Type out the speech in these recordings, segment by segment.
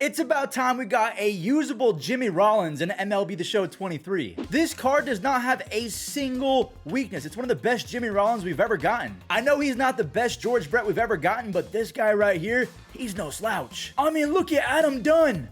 It's about time we got a usable Jimmy Rollins in MLB The Show 23. This card does not have a single weakness. It's one of the best Jimmy Rollins we've ever gotten. I know he's not the best George Brett we've ever gotten, but this guy right here, he's no slouch. I mean, look at Adam Dunn.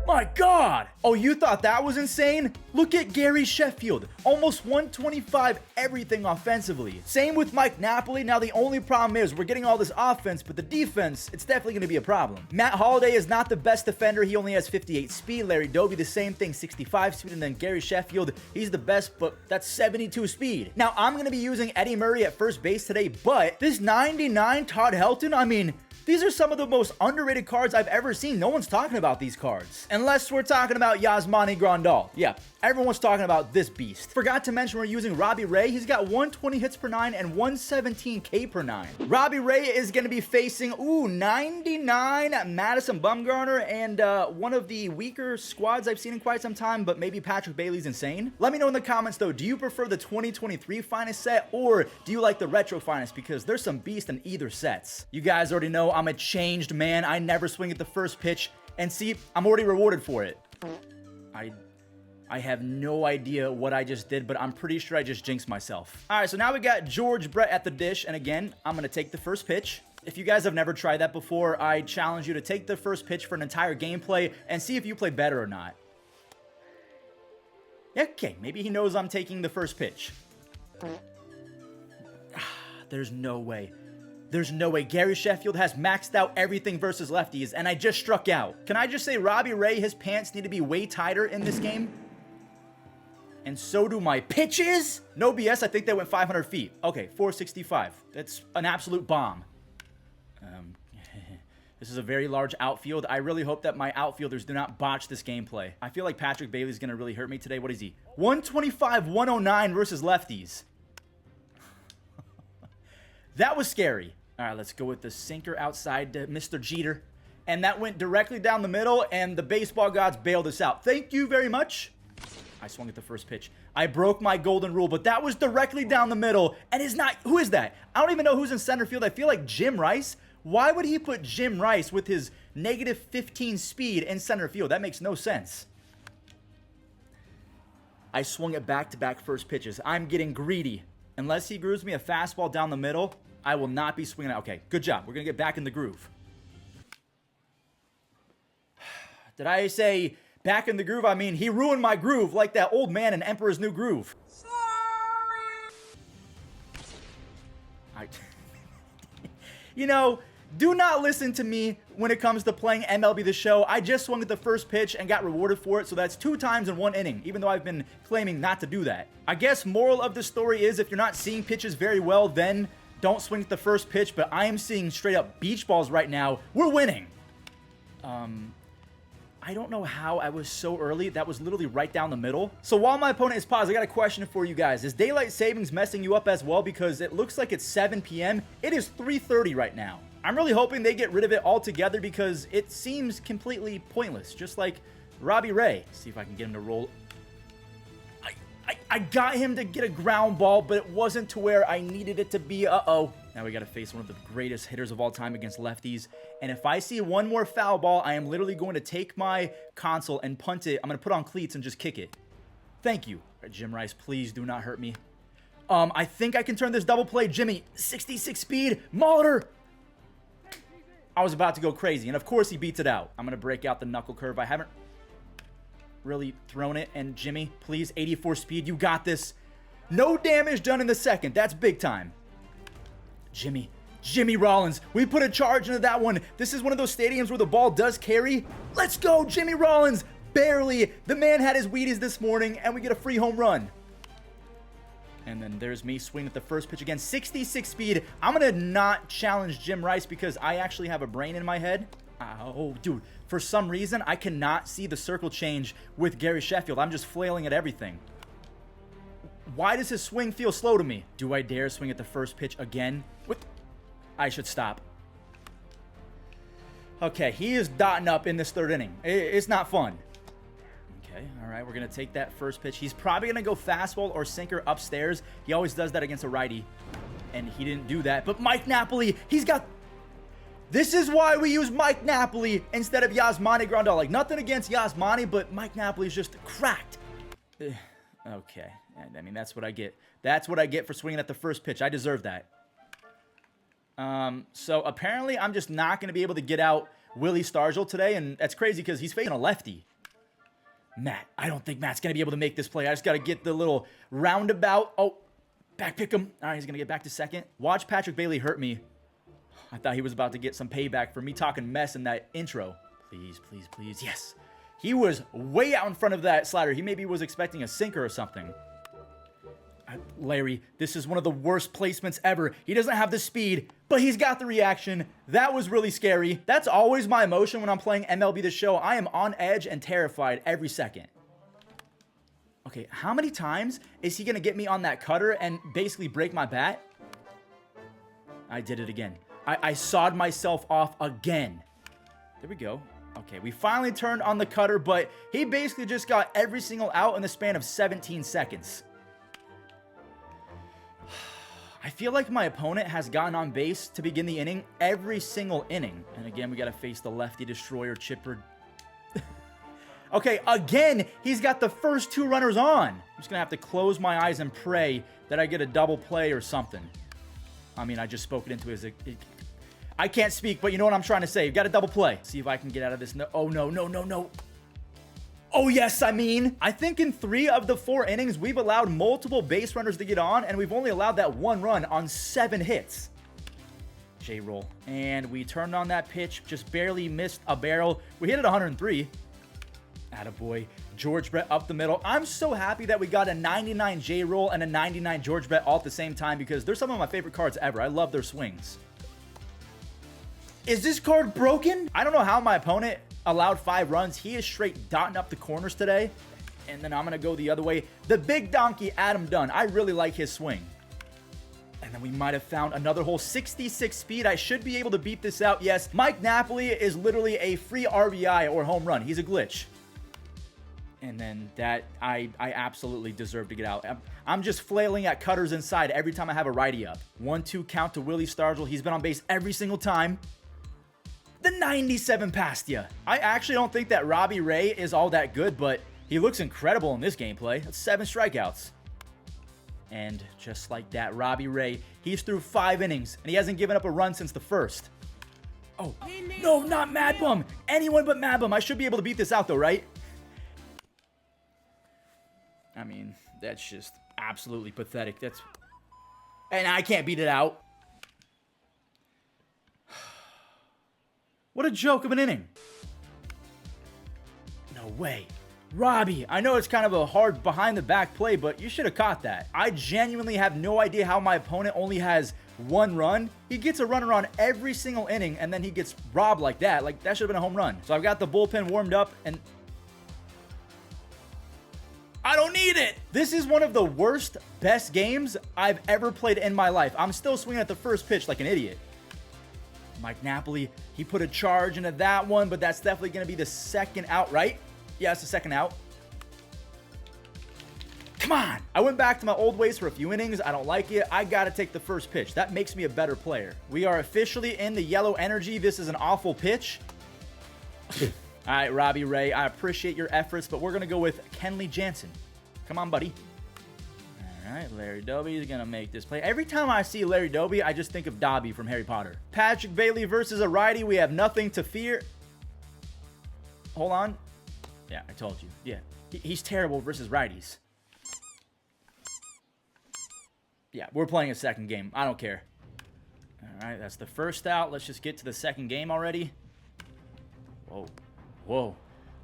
My God! Oh, you thought that was insane? Look at Gary Sheffield. Almost 125 everything offensively. Same with Mike Napoli. Now, the only problem is we're getting all this offense, but the defense, it's definitely going to be a problem. Matt Holliday is not the best defender. He only has 58 speed. Larry Doby, the same thing, 65 speed. And then Gary Sheffield, he's the best, but that's 72 speed. Now, I'm going to be using Eddie Murray at first base today, but this 99 Todd Helton, I mean, these are some of the most underrated cards I've ever seen. No one's talking about these cards. Unless we're talking about Yasmani Grandal. Yeah, everyone's talking about this beast. Forgot to mention we're using Robbie Ray. He's got 120 hits per 9 and 117 K per 9. Robbie Ray is going to be facing, 99 Madison Bumgarner and one of the weaker squads I've seen in quite some time, but maybe Patrick Bailey's insane. Let me know in the comments though, do you prefer the 2023 finest set or do you like the retro finest? Because there's some beast in either sets. You guys already know I'm a changed man. I never swing at the first pitch. And see, I'm already rewarded for it. I have no idea what I just did, but I'm pretty sure I just jinxed myself. All right, so now we got George Brett at the dish. And again, I'm going to take the first pitch. If you guys have never tried that before, I challenge you to take the first pitch for an entire gameplay and see if you play better or not. Okay, maybe he knows I'm taking the first pitch. There's no way. There's no way. Gary Sheffield has maxed out everything versus lefties, and I just struck out. Can I just say, Robbie Ray, his pants need to be way tighter in this game? And so do my pitches? No BS, I think they went 500 feet. Okay, 465. That's an absolute bomb. This is a very large outfield. I really hope that my outfielders do not botch this gameplay. I feel like Patrick Bailey's going to really hurt me today. What is he? 125, 109 versus lefties. That was scary. All right, let's go with the sinker outside to Mr. Jeter. And that went directly down the middle, and the baseball gods bailed us out. Thank you very much. I swung at the first pitch. I broke my golden rule, but that was directly down the middle, and is not... Who is that? I don't even know who's in center field. I feel like Jim Rice. Why would he put Jim Rice with his negative 15 speed in center field? That makes no sense. I swung at back-to-back first pitches. I'm getting greedy. Unless he grooves me a fastball down the middle, I will not be swinging out. Okay, good job. We're going to get back in the groove. Did I say back in the groove? I mean, he ruined my groove like that old man in Emperor's New Groove. Sorry. You know, do not listen to me when it comes to playing MLB The Show. I just swung at the first pitch and got rewarded for it, so that's 2 times in 1 inning, even though I've been claiming not to do that. I guess moral of the story is if you're not seeing pitches very well, then don't swing at the first pitch, but I am seeing straight up beach balls right now. We're winning. I don't know how I was so early. That was literally right down the middle. So while my opponent is paused, I got a question for you guys. Is daylight savings messing you up as well? Because it looks like it's 7 p.m. It is 3:30 right now. I'm really hoping they get rid of it altogether because it seems completely pointless. Just like Robbie Ray. See if I can get him to roll. I got him to get a ground ball, but it wasn't to where I needed it to be. Uh-oh. Now we got to face one of the greatest hitters of all time against lefties. And if I see one more foul ball, I am literally going to take my console and punt it. I'm going to put on cleats and just kick it. Thank you. All right, Jim Rice, please do not hurt me. I think I can turn this double play. Jimmy, 66 speed. Molitor. I was about to go crazy. And of course he beats it out. I'm going to break out the knuckle curve. I haven't really thrown it. And Jimmy, please, 84 speed. You got this. No damage done in the second. That's big time. Jimmy Rollins. We put a charge into that one. This is one of those stadiums where the ball does carry. Let's go, Jimmy Rollins. Barely. The man had his Wheaties this morning, and we get a free home run. And then there's me swinging at the first pitch again. 66 speed. I'm going to not challenge Jim Rice because I actually have a brain in my head. Oh, dude. For some reason, I cannot see the circle change with Gary Sheffield. I'm just flailing at everything. Why does his swing feel slow to me? Do I dare swing at the first pitch again? What? I should stop. Okay, he is dotting up in this 3rd inning. It's not fun. Okay, all right, we're going to take that first pitch. He's probably going to go fastball or sinker upstairs. He always does that against a righty, and he didn't do that. But Mike Napoli, he's got... This is why we use Mike Napoli instead of Yasmani Grandal. Like, nothing against Yasmani, but Mike Napoli is just cracked. Okay. I mean, that's what I get. That's what I get for swinging at the first pitch. I deserve that. So apparently I'm just not going to be able to get out Willie Stargell today, and that's crazy because he's facing a lefty. Matt, I don't think Matt's going to be able to make this play. I just got to get the little roundabout. Oh, back pick him. All right, he's going to get back to second. Watch Patrick Bailey hurt me. I thought he was about to get some payback for me talking mess in that intro. Please, please, please. Yes. He was way out in front of that slider. He maybe was expecting a sinker or something. Larry, this is one of the worst placements ever. He doesn't have the speed, but he's got the reaction. That was really scary. That's always my emotion when I'm playing MLB The Show. I am on edge and terrified every second. Okay, how many times is he going to get me on that cutter and basically break my bat? I did it again. I sawed myself off again. There we go. Okay, we finally turned on the cutter, but he basically just got every single out in the span of 17 seconds. I feel like my opponent has gotten on base to begin the inning every single inning. And again, we got to face the lefty destroyer chipper. Okay, again, he's got the first two runners on. I'm just going to have to close my eyes and pray that I get a double play or something. I mean, I just spoke it into his... I can't speak, but you know what I'm trying to say. You've got a double play. See if I can get out of this. No, oh, no, no, no, no. Oh, yes, I mean. I think in 3 of the 4 innings, we've allowed multiple base runners to get on, and we've only allowed that 1 run on 7 hits. J-roll. And we turned on that pitch, just barely missed a barrel. We hit it 103. Attaboy. George Brett up the middle. I'm so happy that we got a 99 J-roll and a 99 George Brett all at the same time because they're some of my favorite cards ever. I love their swings. Is this card broken? I don't know how my opponent allowed 5 runs. He is straight dotting up the corners today. And then I'm going to go the other way. The big donkey, Adam Dunn. I really like his swing. And then we might have found another hole. 66 speed. I should be able to beat this out. Yes, Mike Napoli is literally a free RBI or home run. He's a glitch. And then that, I absolutely deserve to get out. I'm just flailing at cutters inside every time I have a righty up. 1-2 count to Willie Stargell. He's been on base every single time. The 97 past ya. I actually don't think that Robbie Ray is all that good, but he looks incredible in this gameplay. That's 7 strikeouts. And just like that, Robbie Ray, he's through 5 innings, and he hasn't given up a run since the first. Oh, no, not Mad Bum. Anyone but Mad Bum. I should be able to beat this out, though, right? I mean, that's just absolutely pathetic. And I can't beat it out. What a joke of an inning. No way. Robbie, I know it's kind of a hard behind-the-back play, but you should have caught that. I genuinely have no idea how my opponent only has 1 run. He gets a runner on every single inning, and then he gets robbed like that. Like, that should have been a home run. So I've got the bullpen warmed up, and... I don't need it. This is one of the worst, best games I've ever played in my life. I'm still swinging at the first pitch like an idiot. Mike Napoli, he put a charge into that one, but that's definitely going to be the second out, right? Yeah, it's the second out. Come on. I went back to my old ways for a few innings. I don't like it. I got to take the first pitch. That makes me a better player. We are officially in the yellow energy. This is an awful pitch. All right, Robbie Ray, I appreciate your efforts, but we're going to go with Kenley Jansen. Come on, buddy. All right, Larry Doby is going to make this play. Every time I see Larry Doby, I just think of Dobby from Harry Potter. Patrick Bailey versus a righty. We have nothing to fear. Hold on. Yeah, I told you. Yeah, he's terrible versus righties. Yeah, we're playing a second game. I don't care. All right, that's the first out. Let's just get to the second game already. Whoa. Whoa.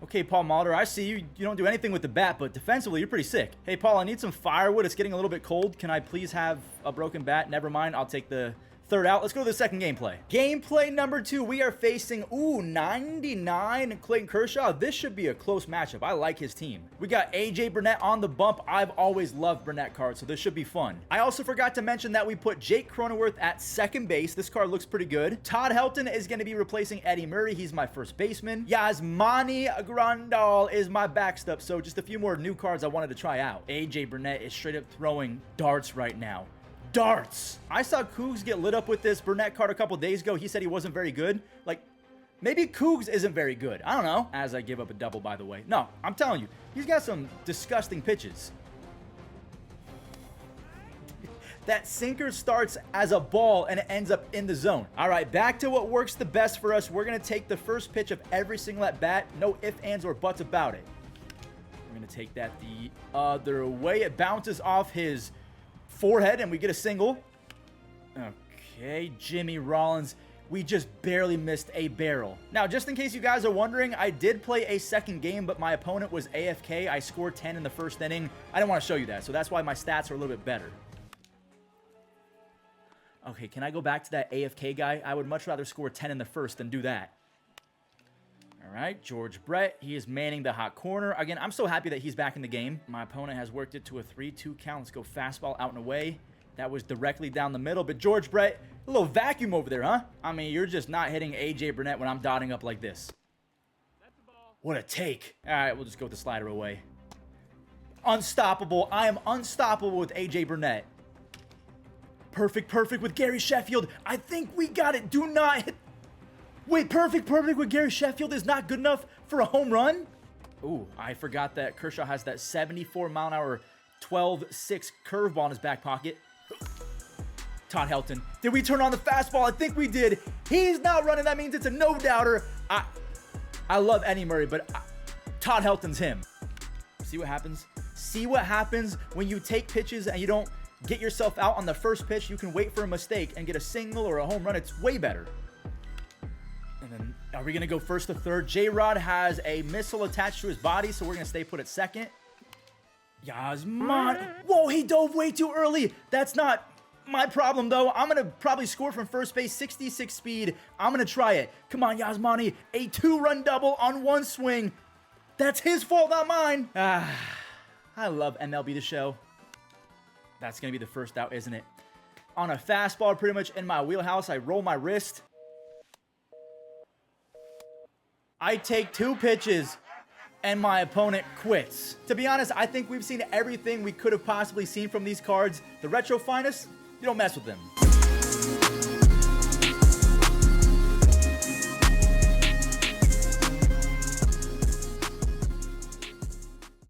Okay, Paul Molitor, I see you. You don't do anything with the bat, but defensively, you're pretty sick. Hey, Paul, I need some firewood. It's getting a little bit cold. Can I please have a broken bat? Never mind. I'll take the third out. Let's go to the second gameplay. Gameplay number 2. We are facing, 99 Clayton Kershaw. This should be a close matchup. I like his team. We got AJ Burnett on the bump. I've always loved Burnett cards, so this should be fun. I also forgot to mention that we put Jake Cronenworth at second base. This card looks pretty good. Todd Helton is going to be replacing Eddie Murray. He's my first baseman. Yasmani Grandal is my backstop, so just a few more new cards I wanted to try out. AJ Burnett is straight up throwing darts right now. darts. I saw Cougs get lit up with this Burnett card a couple days ago. He said he wasn't very good. Like, maybe Cougs isn't very good. I don't know. As I give up a double, by the way. No, I'm telling you, he's got some disgusting pitches. That sinker starts as a ball and it ends up in the zone. All right, back to what works the best for us. We're going to take the first pitch of every single at bat. No ifs, ands, or buts about it. We're going to take that the other way. It bounces off his forehead and we get a single. Okay, Jimmy Rollins. We just barely missed a barrel. Now, just in case you guys are wondering, I did play a second game, but my opponent was AFK. I scored 10 in the first inning. I didn't want to show you that, so that's why my stats are a little bit better. Okay, can I go back to that AFK guy? I would much rather score 10 in the first than do that. All right, George Brett. He is manning the hot corner. Again, I'm so happy that he's back in the game. My opponent has worked it to a 3-2 count. Let's go fastball out and away. That was directly down the middle. But George Brett, a little vacuum over there, huh? I mean, you're just not hitting A.J. Burnett when I'm dotting up like this. That's a ball. What a take. All right, we'll just go with the slider away. Unstoppable. I am unstoppable with A.J. Burnett. Perfect with Gary Sheffield. I think we got it. Do not hit. Wait, perfect with Gary Sheffield is not good enough for a home run? Ooh, I forgot that Kershaw has that 74-mile-an-hour 12-6 curveball in his back pocket. Todd Helton. Did we turn on the fastball? I think we did. He's not running. That means it's a no-doubter. I love Eddie Murray, but Todd Helton's him. See what happens? See what happens when you take pitches and you don't get yourself out on the first pitch. You can wait for a mistake and get a single or a home run. It's way better. And then, are we going to go first to third? J-Rod has a missile attached to his body, so we're going to stay put at second. Yasman. Whoa, he dove way too early. That's not my problem, though. I'm going to probably score from first base, 66 speed. I'm going to try it. Come on, Yasmani. A 2-run double on one swing. That's his fault, not mine. I love MLB The Show. That's going to be the first out, isn't it? On a fastball, pretty much in my wheelhouse, I roll my wrist. I take 2 pitches, and my opponent quits. To be honest, I think we've seen everything we could have possibly seen from these cards. The Retro Finest, you don't mess with them.